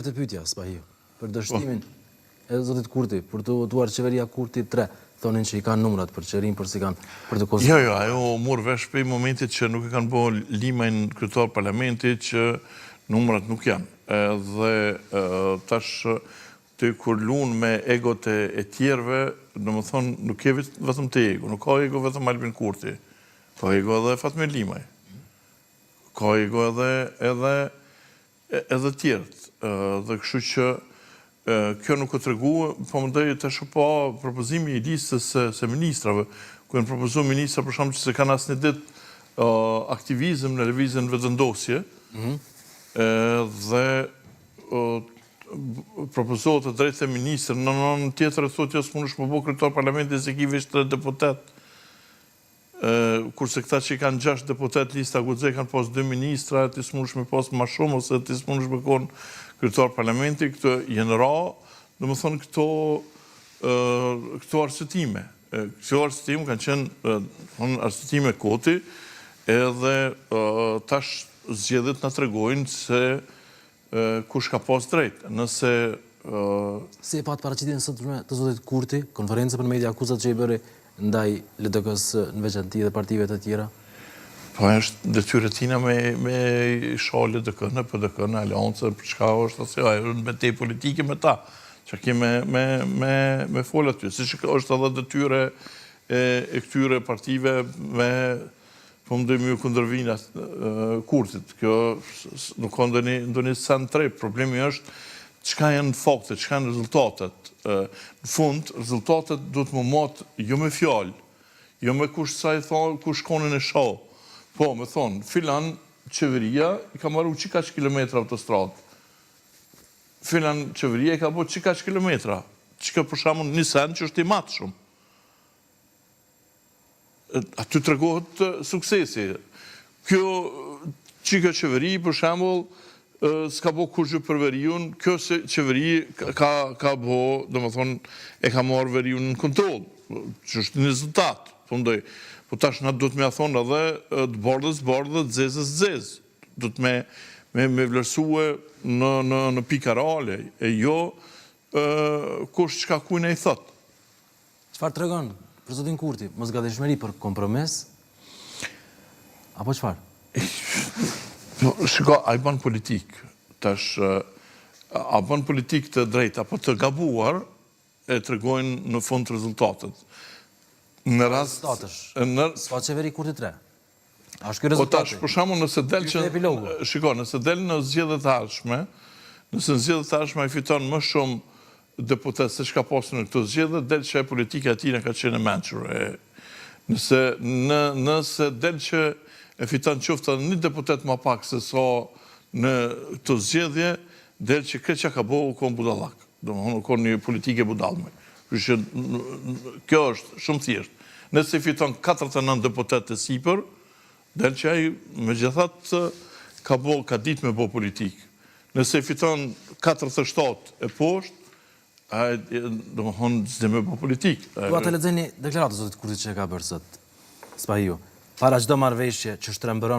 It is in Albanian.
Të pyetja, Spahiu, për dështimin e zotit Kurti, për të votuar qeveria Kurti 3, thonin që i kanë numrat për qeverin, për si kanë për të konsultuar. Jo, ajo mor vesh prej momentit që nuk e kanë bërë limajn kryetar parlamentit që numrat nuk janë. Dhe tash të kur lun me egot e tjerve, domethënë nuk ke vetëm të ego, nuk ka ego vetëm Albin Kurti, ka ego edhe Fatmir Limaj, ka ego edhe tjerët. Dhe kështu që kjo nuk o të regu, po më ndoj të shëpa propozimi i listës se ministrave, ku e në propozu ministra për shumë që se kanë asë një dit aktivizm në levizën vëzëndosje, dhe propozohet të drejtë e ministrë, në nënë tjetër e thotë jo së mund është më bo kryetar parlamentit se ki visht 3 deputet, kurse këta që i kanë 6 deputet lista Guxej kanë pas 2 ministra, ti s'munësh me pas ma shumë, ose ti s'munësh me konë kryetar parlamenti, këtë jenë ra, dhe më thonë këto arsytime. Këto arsytime kanë qenë arsytime koti, edhe tash zgjedhjet na tregojnë se kush ka pas drejt. Nëse... Si e patë paraqitjen sot të zotit Kurti, konferencë për media akuzat që i bëri ndaj LDK-s në veçanti dhe partive të tjera? Po është detyrë tina me shoh LDK-n, PDK-n, Aleancën, për çka është asaj, ajo me te politike me ta, që kemi me folë aty. Si që është edhe detyrë e këtyre partive me po më dojmë ju kundërvina Kurtit. Kjo nuk ka ndonjë sen tre. Problemi është çka janë faktet, çka janë rezultatet. Në fund, rezultatet do të më matë jo me fjalë, jo me kush sa i thonë, kush konën e shoh. Po, me thonë, filan qeveria i ka marru qika që kilometra autostradë. Filan qeveria i ka bo qika që kilometra. Qika për shamun një sen që është i matë shumë. Aty të regohet suksesi. Kjo qika qeveri, për shamull, s'ka bo kur gjë për veriun, kjo se qeveri ka bo, dhe më thonë, e ka marrë veriun në kontrol, që është një rezultat, po mdoj. Po tash na do të me a thonë edhe të bardhës, dzezës, dzezë. Do të me vlerësue në pika reale, e jo kush qka kujnë e i thotë. Qëfar të regon, për zotin Kurti, mos gatishmëri për kompromis, apo qëfar? Shiko, a i banë politik, tash, a banë politik të drejt, apo të gabuar, e të regojnë në fund të rezultatet. Në rast... S'ka qeveri Kurti 3. A është kjo Po rezultate? tash, për shamu, nëse del që... Shiko, nëse del në zgjedhjet e ardhshme, nëse në zgjedhjet e ardhshme i fiton më shumë deputet se çka pasur në këto zgjedhje, del që e politika e tina ka qenë e mençur. Nëse del që e fiton qoftë një deputet ma pak se sa në këto zgjedhje, del që këtë që ka bo u konë budallak. Do më u konë një politike budallme. Kjo është shumë thjesht. Nëse fiton 49 deputet të sipër, del që ai me gjithat ka dit me bo politik. Nëse fiton 47 e poshtë, ai do më thonë zde me bo politik. Dua të lexojni deklaratën e zotit Kurti që e ka bërë sot, Spahiu. Para çdo marrëveshje që shtrembëron